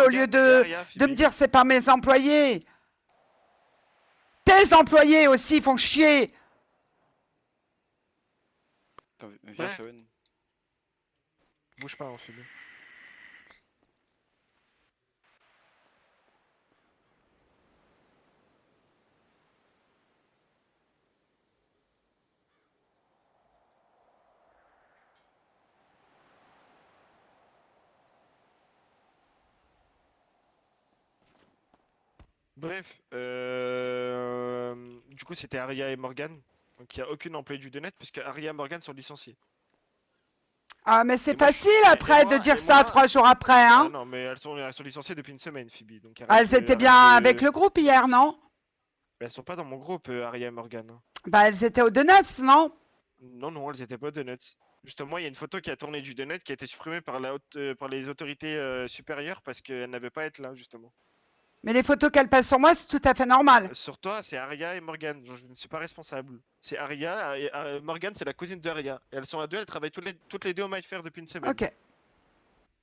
au lieu de me dire c'est pas mes employés. Tes employés aussi font chier. Attends, viens, Ouais. Sowen. Bouge pas, Phoebe. Bref, du coup c'était Aria et Morgan. Donc il n'y a aucune employée du Denet puisque Aria et Morgan sont licenciés. Ah, mais Et c'est moi, facile après de dire ça moi... 3 jours après, Ah hein. non, mais elles sont licenciées depuis une semaine, Phoebe. Donc Ah, elles étaient bien avec le groupe hier, non? Mais elles sont pas dans mon groupe, Aria et Morgan, hein. Bah, elles étaient au Donuts, non? Non, non, elles étaient pas Donuts. Justement, il y a une photo qui a tourné du Donut qui a été supprimée par, par les autorités supérieures parce qu'elle n'avait pas à être là, justement. Mais les photos qu'elles passent sur moi, c'est tout à fait normal. Sur toi, c'est Aria et Morgan. Je ne suis pas responsable. C'est Aria et Morgan, c'est la cousine de Aria. Et elles sont à deux, elles travaillent toutes les deux au MyFair depuis une semaine. Ok.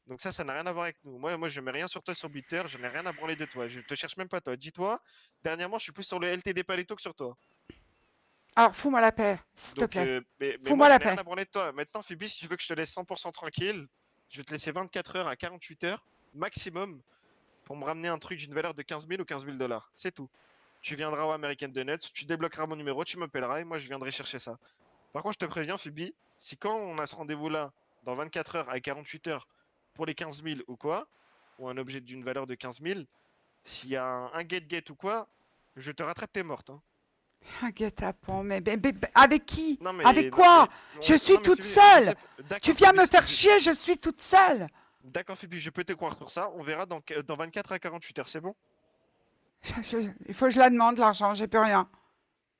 Donc ça n'a rien à voir avec nous. Moi, je mets rien sur toi sur Bitter, je n'ai rien à branler de toi. Je te cherche même pas toi. Dis-toi, dernièrement, je suis plus sur le LTD Paletto que sur toi. Alors, fous-moi la paix, s'il te Donc, plaît. mais moi, Fous-moi je la n'ai rien paix. à branler de toi. Maintenant, Phoebe, si tu veux que je te laisse 100% tranquille, je vais te laisser 24 heures à 48 heures maximum pour me ramener un truc d'une valeur de 15 000 ou 15 000 $. C'est tout. Tu viendras au American Donuts, tu débloqueras mon numéro, tu m'appelleras et moi, je viendrai chercher ça. Par contre, je te préviens, Phoebe, si quand on a ce rendez-vous-là, dans 24 heures à 48 heures, pour les 15 000 ou quoi, ou un objet d'une valeur de 15 000, s'il y a un get-get ou quoi, je te rattrape, t'es morte, hein. Un guet-apens, mais avec qui? Non Avec mais, non, quoi? Je suis non, mais toute Phoebe, je seule. sais, Tu d'accord viens Phoebe, me faire chier, je suis toute seule. d'accord Phoebe, je peux te croire pour ça. On verra dans 24 à 48 heures, c'est bon? Il faut que je la demande, l'argent, j'ai plus rien.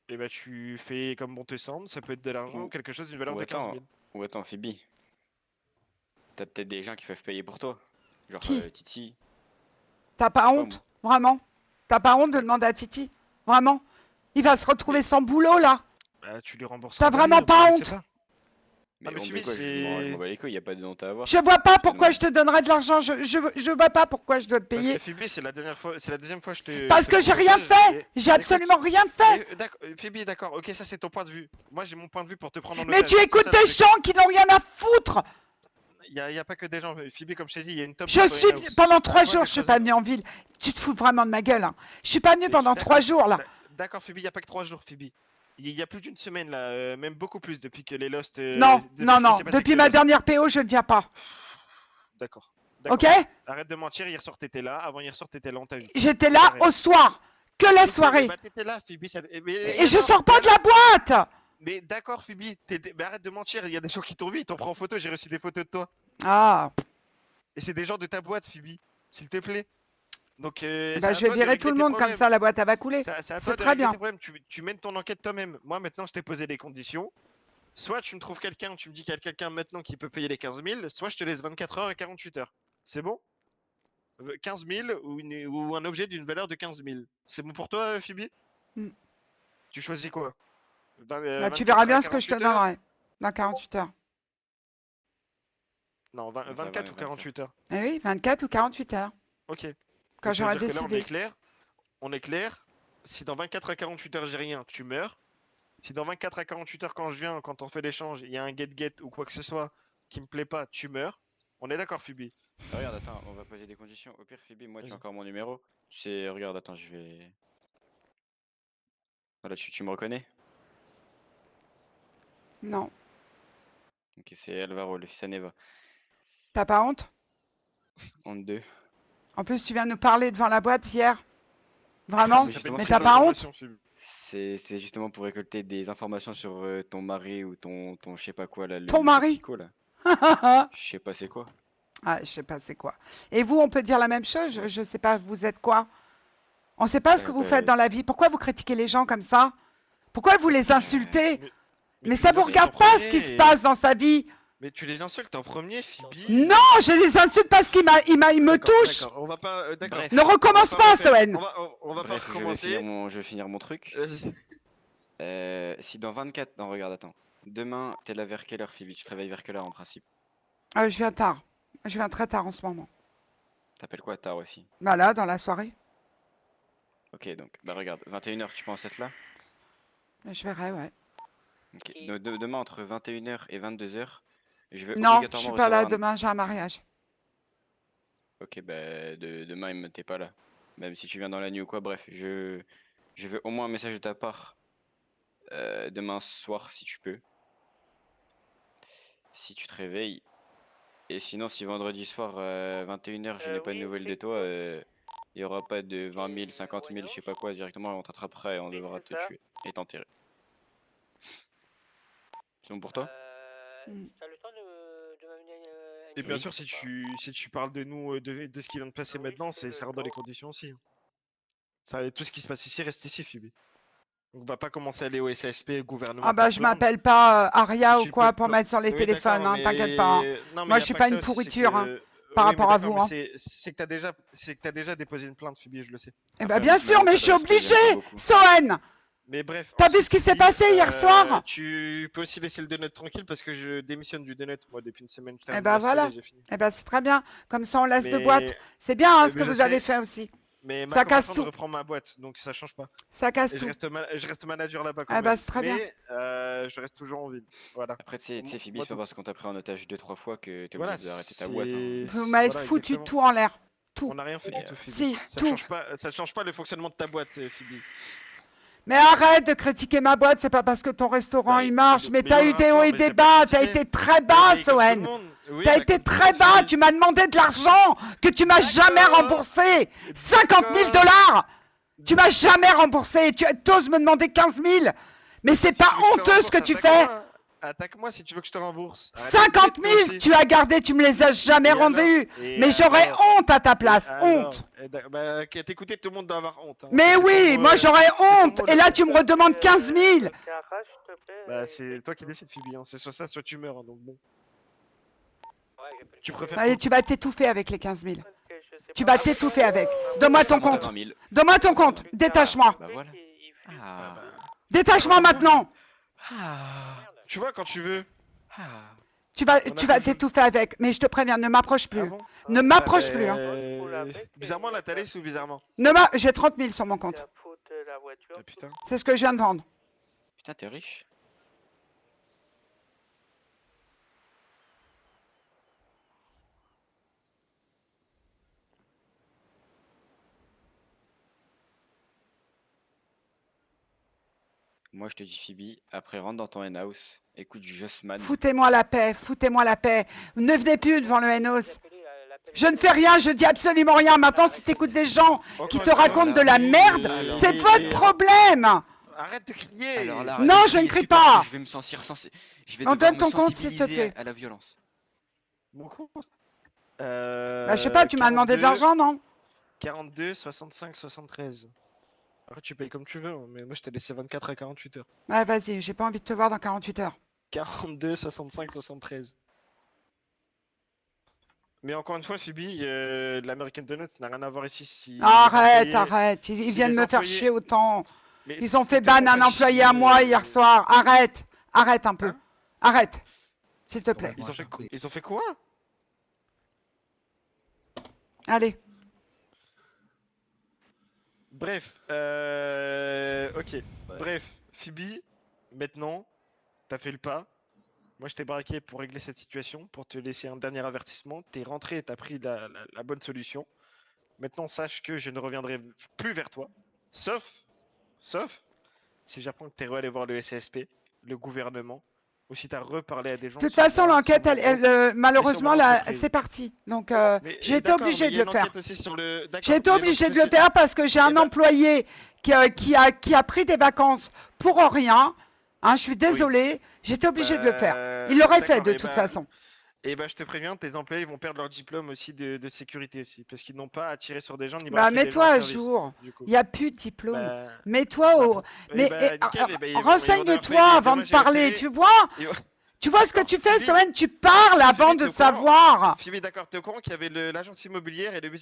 Et bah tu fais comme bon te semble. Ça peut être de l'argent ou Ou, quelque chose d'une valeur de 15 000. ou attends, Phoebe. T'as peut-être des gens qui peuvent payer pour toi. Genre Qui? Titi. T'as Je pas sais pas moi. honte? Vraiment? T'as pas honte de D'ac- demander à Titi? Vraiment? Il va se retrouver Mais sans boulot, là. bah, tu lui T'as rembourseras vraiment derrière, pas je sais honte? pas. Non Mais mais honte de Phoebe, quoi? Je m'en c'est... bats les couilles, y a pas de honte à avoir. Je vois pas Je te pourquoi demande. je te donnerais de l'argent. Je vois pas pourquoi je dois te Parce que payer. Phoebe, c'est la dernière fois, c'est la deuxième fois que je Parce te que j'ai propose rien ça. fait. J'ai Écoute, absolument rien fait. mais d'accord, Phoebe, d'accord, ok, ça c'est ton point de vue. Moi j'ai mon point de vue pour te prendre en Mais tu otage. C'est écoutes ça le des truc. gens qui n'ont rien à foutre. Y a pas que des gens. Phoebe, comme je t'ai dit, il y a une top Je suis d'Employee House. pendant À 3 toi jours, de je suis pas choisir. venue en ville. Tu te fous vraiment de ma gueule, hein. Je suis pas venue Mais pendant 3 jours là. d'accord, Phoebe, y a pas que 3 jours, Phoebe. Il y a plus d'une semaine là, même beaucoup plus depuis que les Lost, Non, depuis non, ce qui non. s'est passé avec Depuis les ma Lost. dernière PO, je ne viens pas. D'accord, Ok? d'accord. Arrête de mentir. Hier soir t'étais là, avant hier soir t'étais là, on t'a vu. J'étais Donc là arrête. au soir, que la Ok, mais soirée. bah t'étais là, Phoebe. Et je sors pas de la boîte. Mais d'accord, Phoebe. Mais arrête de mentir. Il y a des gens qui t'ont vu, ils t'ont pris en photo. J'ai reçu des photos de toi. Ah, Et c'est des gens de ta boîte, Phoebe. S'il te plaît. Donc c'est bah à je vais toi de virer tout régler le tes monde comme problèmes. ça, la boîte elle va couler. C'est à C'est toi de très régler bien. tes problèmes. Tu mènes ton enquête toi-même. Moi, maintenant, je t'ai posé des conditions. Soit tu me trouves quelqu'un, tu me dis qu'il y a quelqu'un maintenant qui peut payer les 15 000, soit je te laisse 24 heures et 48 heures. C'est bon? 15 000 ou un objet d'une valeur de 15 000. C'est bon pour toi, Phoebe? Hmm. Tu choisis quoi? Bah, tu verras 24 à bien ce que je te 48 heures? donnerai dans 48 heures. Non, Ça va, 24 ou 24. 48 heures. Eh oui, 24 ou 48 heures, Ok. quand Donc ça veut j'aurai dire que là, on est décidé. clair. On est clair. Si dans 24 à 48 heures, j'ai rien, tu meurs. Si dans 24 à 48 heures, quand je viens, quand on fait l'échange, il y a un get-get ou quoi que ce soit qui me plaît pas, tu meurs. On est d'accord, Phoebe? Regarde, attends, on va poser des conditions. Au pire, Phoebe, moi, tu as Vas-y. encore mon numéro. C'est, regarde, attends, je vais. Voilà, tu me reconnais? Non. Ok, c'est Alvaro, le fils à Neva. T'as pas honte? En deux. En plus, tu viens de nous parler devant la boîte hier. Ça Vraiment? Mais s'appelle justement, une Mais prise t'as Phoebe, pas honte? d'information, Phoebe. c'est justement pour récolter des informations sur ton mari ou ton je sais pas quoi, là, Ton le mari? toxico, là. Ah, Je sais pas c'est quoi. je sais pas c'est quoi. Et vous, on peut dire la même chose? Je sais pas, vous êtes quoi? On sait pas ce que vous faites Bah, dans la vie. Pourquoi vous critiquez les gens comme ça? Pourquoi vous les insultez? Mais, mais Mais tu ça les vous insultes en regarde pas ce qui se premier. passe dans sa vie. Mais tu les insultes en premier, Phoebe. Non, je les insulte parce qu'il me D'accord, touche. d'accord. On va pas. D'accord. Bref. Ne recommence On va pas, refaire. Soen. On va pas Bref, recommencer. je vais finir mon truc. Si dans 24... Non, regarde, attends. Demain, t'es là vers quelle heure, Phoebe? Tu travailles vers quelle heure, en principe? Je viens tard. Je viens très tard en ce moment. T'appelles quoi tard aussi? Bah là, dans la soirée. Ok, donc, bah regarde, 21h, tu penses être là? Je verrai, ouais. Ok. Demain, entre 21h et 22h, je vais Non, je obligatoirement suis pas là. recevoir un... Demain, j'ai un mariage. Ok, bah demain, t'es pas là. Même si tu viens dans la nuit ou quoi, bref, je veux au moins un message de ta part demain soir si tu peux. Si tu te réveilles. Et sinon, si vendredi soir, 21h, je n'ai pas de Oui, nouvelles de c'est toi, quoi? il y aura pas de 20 000, 50 000, je sais pas quoi, directement, on t'attrapera et on Oui, devra c'est te ça. tuer et t'enterrer. C'est bon pour toi? Mm. T'as le temps de m'amener Et bien Oui. sûr, si tu parles de nous, de ce qui vient de passer Oui, maintenant, c'est ça le rentre dans les temps. conditions aussi, hein. Ça, tout ce qui se passe ici reste ici, Phoebe. On va pas commencer à aller au SASP, au gouvernement Ah bah, pour je te plaindre. m'appelle pas Aria ou Tu peux quoi te pour plaindre. mettre sur les Oui, téléphones, d'accord, hein, t'inquiète pas, hein. mais non, mais Moi, y je a suis pas pas que ça une aussi, c'est pourriture, hein, que par oui, mais rapport à d'accord, vous, mais hein. c'est que t'as déjà déposé une plainte, Phoebe, je le sais. Eh ben, Après, bien sûr, maintenant, mais ça je suis reste que j'aime pas obligée, beaucoup. Sohen. Mais bref, T'as vu ensuite, ce qui s'est Phoebe, passé hier soir? tu peux aussi laisser le donut tranquille parce que je démissionne du donut, moi, depuis une semaine. Je Eh termine ben ma semaine voilà. et j'ai fini. Eh ben c'est très bien. Comme ça, on laisse de boîte. Mais, C'est bien hein, ce mais que je vous avez sais, fait aussi. mais ma Ça casse co-patronne tout. reprend ma boîte, donc ça change pas. Ça casse Et tout. je reste manager là-bas quand Eh ben même. c'est très bien. Mais je reste toujours en ville. Voilà. Après, tu sais, Phoebe, Moi, c'est pas tout. parce qu'on t'a pris en otage 2-3 fois que t'es Voilà, obligé d'arrêter ta boîte, hein. Vous m'avez Voilà, foutu exactement. tout en l'air. Tout. On n'a rien fait Et, du tout, Phoebe. Si, Ça tout. ne change pas le fonctionnement de ta boîte, Phoebe. Mais arrête de critiquer ma boîte, c'est pas parce que ton restaurant Bah, il marche. Mais mais t'as il y eu aura des un hauts rapport, et mais des j'ai pas bas. T'as critiqué. été très Mais bas, comme tout le Sohen. monde. Oui, T'as bah, été comme tout le très monde, bas. Phoebe. Tu m'as demandé de l'argent que tu m'as jamais D'accord. remboursé. 50 000 $. Tu m'as jamais remboursé. Tu oses me demander 15 000. Mais c'est Si tu pas veux que je te honteux ce que rembourse, tu fais. Attaque-moi si tu veux que je te rembourse. Arrête de 50 me gueuler, 000, toi tu as gardé, tu me les as jamais Et alors rendus. Et Mais j'aurais alors honte à ta Et place, alors honte. Bah, t'écouter, tout le monde doit avoir honte, hein. Mais Ça, c'est ton oui, mot, moi j'aurais ton honte. mot Et le là, plus. tu me redemandes 15 000. s'il te plaît. Bah, c'est toi qui décides, Phoebe, hein. C'est soit ça, soit tu meurs, hein, donc bon. Ouais, Tu préfères Allez, quoi tu vas t'étouffer avec les 15 000. parce que je sais Tu pas vas pourquoi, t'étouffer avec. on Donne-moi m'a ton ça monte à compte. 20 000. Donne-moi ton compte. plus tard, Détache-moi. Bah voilà. il flûte. Ah. bah. Détache-moi maintenant. Ah. Merde. Tu vois, quand tu veux. Ah. Tu vas On a tout fait. t'étouffer avec. Mais je te préviens, ne m'approche Ah plus. bon Ne Ah, m'approche bah, plus. Hein. Bizarrement, la Thalès ou bizarrement J'ai 30 000 sur mon compte. La faute de la voiture. Ah putain. C'est ce que je viens de vendre. Putain, t'es riche. Moi, je te dis Phoebe, après rentre dans ton henhouse, écoute du Jossman. Foutez-moi la paix. Foutez-moi la paix. Ne venez plus devant le Enos. Je ne fais rien, je dis absolument rien. Maintenant, si t'écoutes des gens qui te racontent de la merde, c'est votre problème. Arrête de crier. Alors là, Non, arrête de je ne crier crie dessus parce que pas. Je vais me sentir je vais On devoir donne me ton compte, s'il te sensibiliser plaît. à la violence. Mon compte Bah, je sais pas, tu m'as demandé de 42, l'argent, non? 42, 65, 73. Après, tu payes comme tu veux, hein, mais moi je t'ai laissé 24 à 48 heures. Ouais, vas-y, j'ai pas envie de te voir dans 48 heures. 42, 65, 73. Mais encore une fois, Phoebe, l'American Donuts n'a rien à voir ici. Si Arrête, les employés- arrête. Ils si viennent les me faire employés- chier autant. Mais Ils ont c'est fait tellement ban un pas employé chier, à moi hier soir. Arrête. Arrête un peu. Hein Arrête. S'il te plaît. Ils ont fait quoi? Allez. Bref, ok. Bref, Phoebe, maintenant, t'as fait le pas. Moi, je t'ai braqué pour régler cette situation, pour te laisser un dernier avertissement. T'es rentré et t'as pris la bonne solution. Maintenant, sache que je ne reviendrai plus vers toi, sauf si j'apprends que t'es allé voir le SASP, le gouvernement, ou si t'as reparlé à des gens. De toute sur façon, moi, l'enquête, sur mon compte. malheureusement, mon là, entreprise. c'est parti. Donc, Mais, j'ai été d'accord, obligée mais de il y a le une faire. enquête aussi sur le- d'accord, J'ai été il y a une obligée de enquête le aussi- faire parce que j'ai Eh un ben- employé qui a pris des vacances pour rien. Hein, je suis désolée. J'étais obligée de le faire. Il l'aurait fait d'accord, de eh toute ben- façon. Et bah, je te préviens, tes employés vont perdre leur diplôme aussi de sécurité aussi, parce qu'ils n'ont pas à tirer sur des gens ni Bah, braquer des gens mets-toi en à service, jour. du coup. Il n'y a plus de diplôme. Bah, Mets-toi bah, au. bon. Mais bah, nickel, eh ben, ils vont devoir payer renseigne-toi des avant de dommages et parler. intérêts. Tu vois? Ils vont- Tu vois ce que D'accord, tu fais, Phoebe. Sohen? Tu parles avant Phoebe, de t'es au courant savoir. Phoebe, d'accord, t'es au courant qu'il y avait l'agence immobilière et le musée